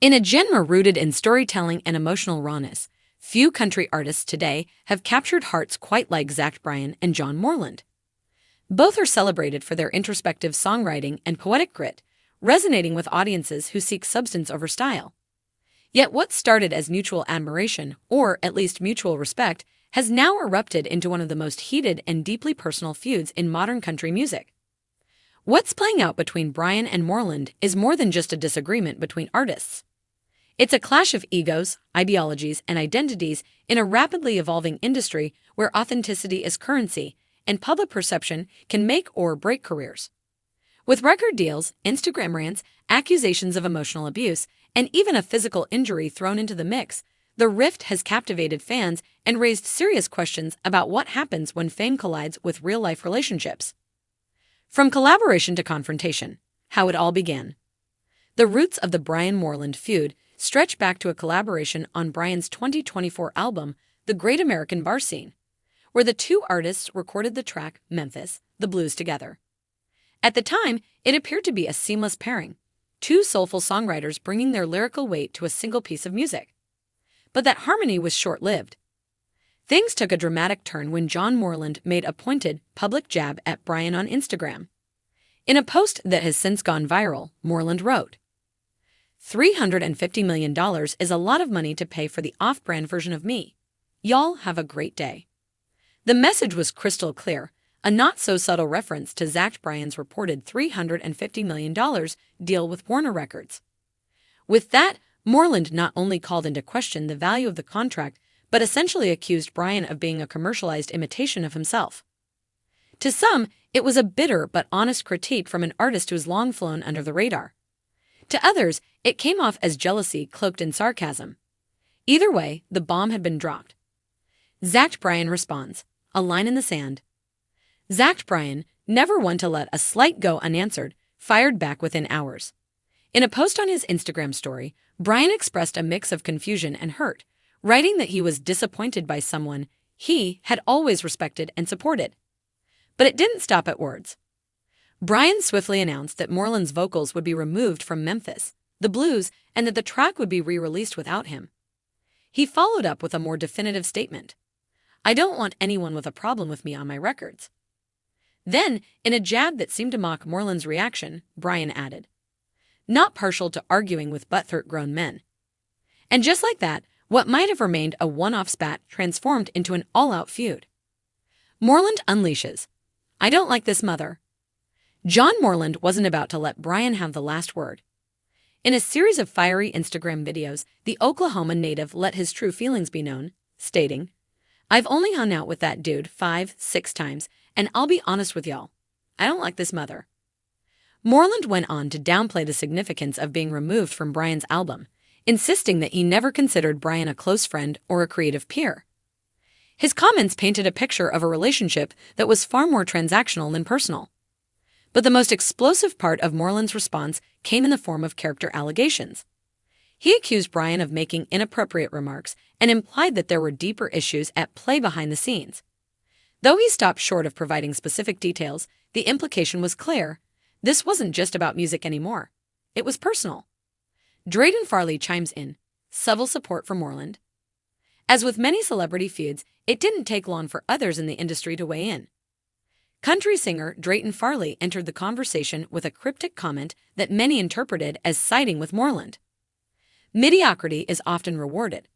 In a genre rooted in storytelling and emotional rawness, few country artists today have captured hearts quite like Bryan and John Moreland. Both are celebrated for their introspective songwriting and poetic grit, resonating with audiences who seek substance over style. Yet what started as mutual admiration, or at least mutual respect, has now erupted into one of the most heated and deeply personal feuds in modern country music. What's playing out between Bryan and Moreland is more than just a disagreement between artists. It's a clash of egos, ideologies, and identities in a rapidly evolving industry where authenticity is currency and public perception can make or break careers. With record deals, Instagram rants, accusations of emotional abuse, and even a physical injury thrown into the mix, the rift has captivated fans and raised serious questions about what happens when fame collides with real-life relationships. From collaboration to confrontation, how it all began. The roots of the Bryan-Moreland feud stretch back to a collaboration on Bryan's 2024 album, The Great American Bar Scene, where the two artists recorded the track Memphis, the Blues together. At the time, it appeared to be a seamless pairing, two soulful songwriters bringing their lyrical weight to a single piece of music. But that harmony was short-lived. Things took a dramatic turn when John Moreland made a pointed, public jab at Bryan on Instagram. In a post that has since gone viral, Moreland wrote, $350 million is a lot of money to pay for the off-brand version of me. Y'all have a great day. The message was crystal clear, a not-so-subtle reference to Bryan's reported $350 million deal with Warner Records. With that, Moreland not only called into question the value of the contract, but essentially accused Bryan of being a commercialized imitation of himself. To some, it was a bitter but honest critique from an artist who's long flown under the radar. To others, it came off as jealousy cloaked in sarcasm. Either way, the bomb had been dropped. Bryan responds, a line in the sand. Bryan, never one to let a slight go unanswered, fired back within hours. In a post on his Instagram story, Bryan expressed a mix of confusion and hurt, writing that he was disappointed by someone he had always respected and supported. But it didn't stop at words. Bryan swiftly announced that Moreland's vocals would be removed from Memphis, the Blues, and that the track would be re-released without him. He followed up with a more definitive statement. I don't want anyone with a problem with me on my records. Then, in a jab that seemed to mock Moreland's reaction, Bryan added, not partial to arguing with butthurt grown men. And just like that, what might have remained a one-off spat transformed into an all-out feud. Moreland unleashes, I don't like this mother. John Moreland wasn't about to let Bryan have the last word. In a series of fiery Instagram videos, the Oklahoma native let his true feelings be known, stating, I've only hung out with that dude 5-6 times, and I'll be honest with y'all, I don't like this mother. Moreland went on to downplay the significance of being removed from Bryan's album, insisting that he never considered Bryan a close friend or a creative peer. His comments painted a picture of a relationship that was far more transactional than personal. But the most explosive part of Moreland's response came in the form of character allegations. He accused Bryan of making inappropriate remarks and implied that there were deeper issues at play behind the scenes. Though he stopped short of providing specific details, the implication was clear. This wasn't just about music anymore. It was personal. Drayton Farley chimes in, subtle support for Moreland. As with many celebrity feuds, it didn't take long for others in the industry to weigh in. Country singer Drayton Farley entered the conversation with a cryptic comment that many interpreted as siding with Moreland. Mediocrity is often rewarded.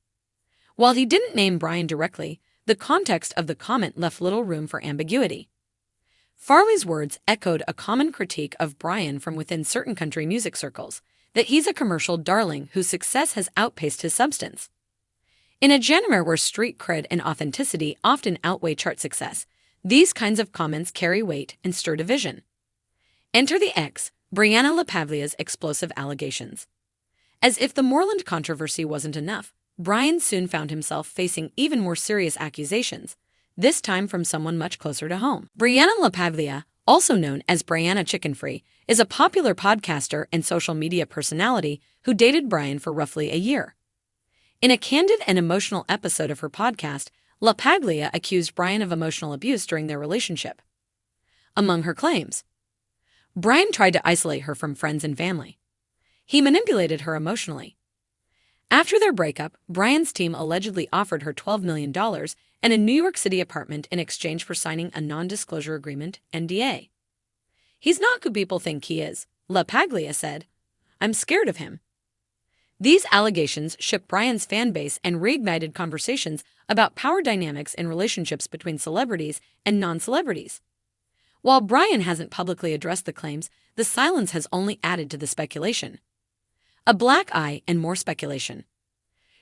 While he didn't name Bryan directly, the context of the comment left little room for ambiguity. Farley's words echoed a common critique of Bryan from within certain country music circles, that he's a commercial darling whose success has outpaced his substance. In a genre where street cred and authenticity often outweigh chart success, these kinds of comments carry weight and stir division. Enter the ex, Brianna LaPaglia's explosive allegations. As if the Moreland controversy wasn't enough, Bryan soon found himself facing even more serious accusations, this time from someone much closer to home. Brianna LaPaglia, also known as Brianna Chickenfree, is a popular podcaster and social media personality who dated Bryan for roughly a year. In a candid and emotional episode of her podcast, LaPaglia accused Bryan of emotional abuse during their relationship. Among her claims, Bryan tried to isolate her from friends and family. He manipulated her emotionally, After their breakup, Bryan's team allegedly offered her $12 million and a New York City apartment in exchange for signing a non-disclosure agreement, NDA. "He's not who people think he is," LaPaglia said. "I'm scared of him." These allegations shook Bryan's fan base and reignited conversations about power dynamics in relationships between celebrities and non-celebrities. While Bryan hasn't publicly addressed the claims, the silence has only added to the speculation. A black eye and more speculation.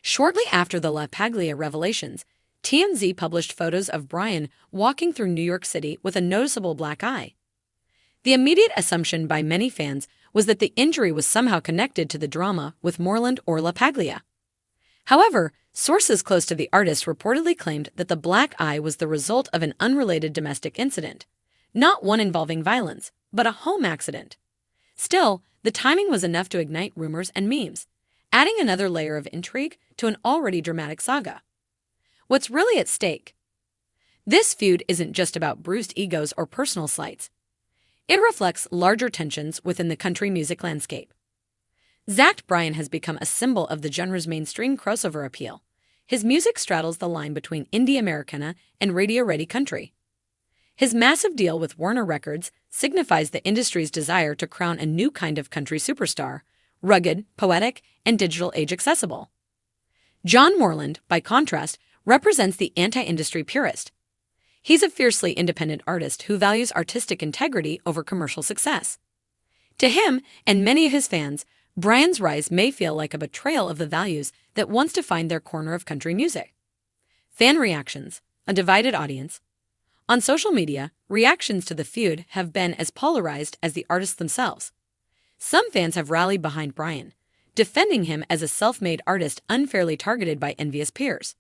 Shortly after the LaPaglia revelations, TMZ published photos of Bryan walking through New York City with a noticeable black eye. The immediate assumption by many fans was that the injury was somehow connected to the drama with Moreland or LaPaglia. However, sources close to the artist reportedly claimed that the black eye was the result of an unrelated domestic incident, not one involving violence, but a home accident. Still, the timing was enough to ignite rumors and memes, adding another layer of intrigue to an already dramatic saga. What's really at stake? This feud isn't just about bruised egos or personal slights. It reflects larger tensions within the country music landscape. Zach Bryan has become a symbol of the genre's mainstream crossover appeal. His music straddles the line between indie Americana and radio-ready country. His massive deal with Warner Records signifies the industry's desire to crown a new kind of country superstar, rugged, poetic, and digital age accessible. John Moreland, by contrast, represents the anti-industry purist. He's a fiercely independent artist who values artistic integrity over commercial success. To him, and many of his fans, Bryan's rise may feel like a betrayal of the values that once defined their corner of country music. Fan reactions, a divided audience. On social media, reactions to the feud have been as polarized as the artists themselves. Some fans have rallied behind Bryan, defending him as a self-made artist unfairly targeted by envious peers.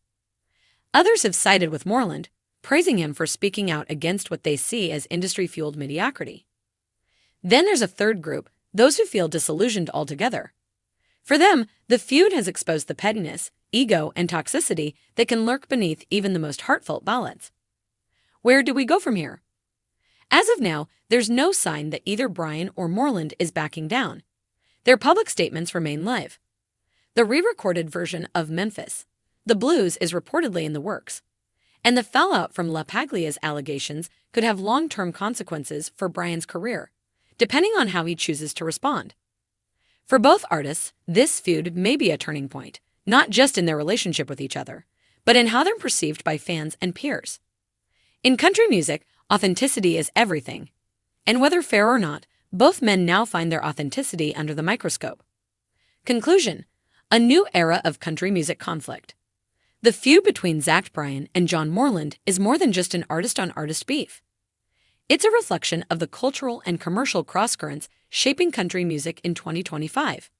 Others have sided with Moreland, praising him for speaking out against what they see as industry-fueled mediocrity. Then there's a third group, those who feel disillusioned altogether. For them, the feud has exposed the pettiness, ego, and toxicity that can lurk beneath even the most heartfelt ballads. Where do we go from here? As of now, there's no sign that either Bryan or Moreland is backing down. Their public statements remain live. The re-recorded version of Memphis, the Blues, is reportedly in the works, and the fallout from LaPaglia's allegations could have long-term consequences for Bryan's career, depending on how he chooses to respond. For both artists, this feud may be a turning point, not just in their relationship with each other, but in how they're perceived by fans and peers. In country music, authenticity is everything. And whether fair or not, both men now find their authenticity under the microscope. Conclusion: a new era of country music conflict. The feud between Zach Bryan and John Moreland is more than just an artist-on-artist beef. It's a reflection of the cultural and commercial crosscurrents shaping country music in 2025.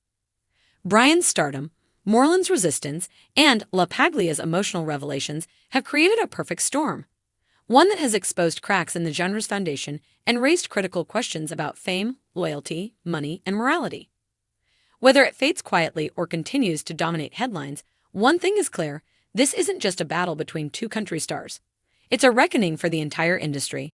Bryan's stardom, Moreland's resistance, and LaPaglia's emotional revelations have created a perfect storm, one that has exposed cracks in the genre's foundation and raised critical questions about fame, loyalty, money, and morality. Whether it fades quietly or continues to dominate headlines, one thing is clear: this isn't just a battle between two country stars. It's a reckoning for the entire industry.